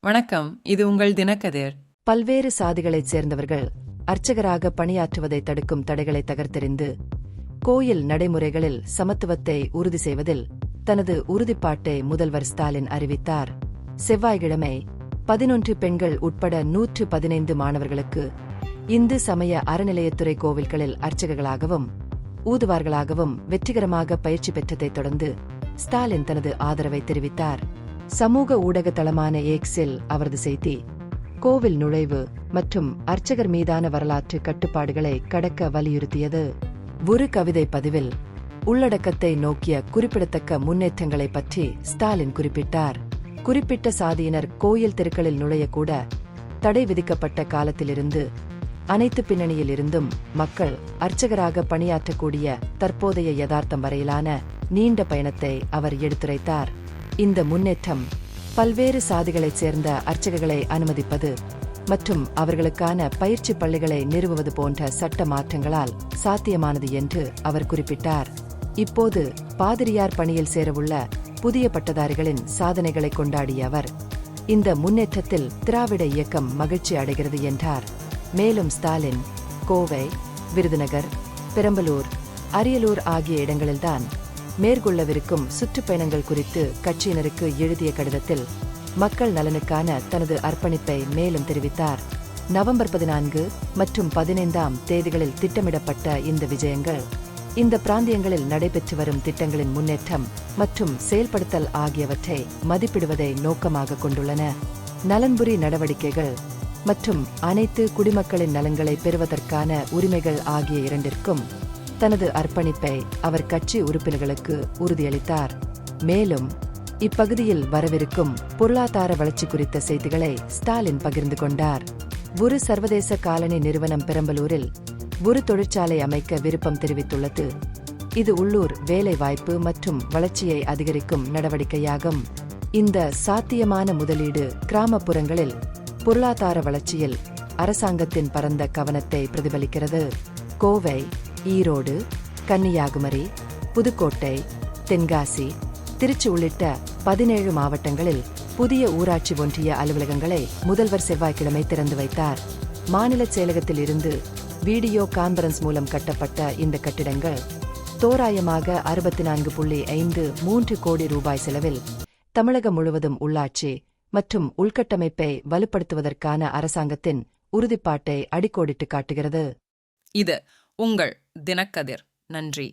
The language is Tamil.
வணக்கம், இது உங்கள் தினக்கதிர். பல்வேறு சாதிகளைச் சேர்ந்தவர்கள் அர்ச்சகராக பணியாற்றுவதை தடுக்கும் தடைகளை தகர்த்தெறிந்து கோயில் நடைமுறைகளில் சமத்துவத்தை உறுதி செய்வதில் தனது உறுதிப்பாட்டை முதல்வர் ஸ்டாலின் அறிவித்தார். செவ்வாய்க்கிழமை 11 பெண்கள் உட்பட 115 மாணவர்களுக்கு இந்து சமய அறநிலையத்துறை கோவில்களில் அர்ச்சகர்களாகவும் ஊதுவார்களாகவும் வெற்றிகரமாக பயிற்சி பெற்றதைத் தொடர்ந்து ஸ்டாலின் தனது ஆதரவை தெரிவித்தார். சமூக ஊடக தளமான எக்ஸில் அவரது செய்தி, கோவில் நுழைவு மற்றும் அர்ச்சகர் மீதான வரலாற்று கட்டுப்பாடுகளை கடக்க வலியுறுத்தியது. ஒரு கவிதை பதிவில் உள்ளடக்கத்தை நோக்கிய குறிப்பிடத்தக்க முன்னேற்றங்களை பற்றி ஸ்டாலின் குறிப்பிட்டார். குறிப்பிட்ட சாதியினர் கோயில் தெருக்களில் நுழையக்கூட தடை விதிக்கப்பட்ட காலத்திலிருந்து அனைத்து பின்னணியிலிருந்தும் மக்கள் அர்ச்சகராக பணியாற்றக்கூடிய தற்போதைய யதார்த்தம் வரையிலான நீண்ட பயணத்தை அவர் எடுத்துரைத்தார். இந்த முன்னேற்றம் பல்வேறு சாதிகளைச் சேர்ந்த அர்ச்சகர்களை அனுமதிப்பது மற்றும் அவர்களுக்கான பயிற்சி பள்ளிகளை நிறுவுவது போன்ற சட்ட மாற்றங்களால் சாத்தியமானது என்று அவர் குறிப்பிட்டார். இப்போது பாதிரியார் பணியில் சேரவுள்ள புதிய பட்டதாரிகளின் சாதனைகளை கொண்டாடிய அவர், இந்த முன்னேற்றத்தில் திராவிட இயக்கம் மகிழ்ச்சி அடைகிறது என்றார். மேலும் ஸ்டாலின் கோவை, விருதுநகர், பெரம்பலூர், அரியலூர் ஆகிய இடங்களில்தான் மேற்கொள்ளவிருக்கும் சுற்றுப்பயணங்கள் குறித்து கட்சியினருக்கு எழுதிய கடிதத்தில் மக்கள் நலனுக்கான தனது அர்ப்பணிப்பை மேலும் தெரிவித்தார். நவம்பர் 14 மற்றும் 15ஆம் தேதிகளில் திட்டமிடப்பட்ட இந்த விஜயங்கள் இந்த பிராந்தியங்களில் நடைபெற்று வரும் திட்டங்களின் முன்னேற்றம் மற்றும் செயல்படுத்தல் ஆகியவற்றை மதிப்பிடுவதை நோக்கமாக கொண்டுள்ளன. நலன்புரி நடவடிக்கைகள் மற்றும் அனைத்து குடிமக்களின் நலன்களை பெறுவதற்கான உரிமைகள் ஆகிய இரண்டிற்கும் தனது அர்ப்பணிப்பை அவர் கட்சி உறுப்பினர்களுக்கு உறுதியளித்தார். மேலும் இப்பகுதியில் வரவிருக்கும் பொருளாதார வளர்ச்சி குறித்த செய்திகளை ஸ்டாலின் பகிர்ந்து கொண்டார். ஒரு சர்வதேச காலனி நிறுவனம் பெரம்பலூரில் ஒரு தொழிற்சாலை அமைக்க விருப்பம் தெரிவித்துள்ளது. இது உள்ளூர் வேலை வாய்ப்பு மற்றும் வளர்ச்சியை அதிகரிக்கும் நடவடிக்கையாகும். இந்த சாத்தியமான முதலீடு கிராமப்புறங்களில் பொருளாதார வளர்ச்சியில் அரசாங்கத்தின் பரந்த கவனத்தை பிரதிபலிக்கிறது. கோவை, ஈரோடு, கன்னியாகுமரி, புதுக்கோட்டை, தென்காசி, திருச்சி உள்ளிட்ட 17 மாவட்டங்களில் புதிய ஊராட்சி ஒன்றிய அலுவலகங்களை முதல்வர் செவ்வாய்க்கிழமை திறந்து வைத்தார். மாநில செயலகத்தில் இருந்து வீடியோ கான்பரன்ஸ் மூலம் கட்டப்பட்ட இந்த கட்டிடங்கள் தோராயமாக 64.53 கோடி ரூபாய் செலவில் தமிழகம் முழுவதும் உள்ளாட்சி மற்றும் உள்கட்டமைப்பை வலுப்படுத்துவதற்கான அரசாங்கத்தின் உறுதிப்பாட்டை அடிக்கோடிட்டு காட்டுகிறது. இது உங்கள் தினக்கதிர். நன்றி.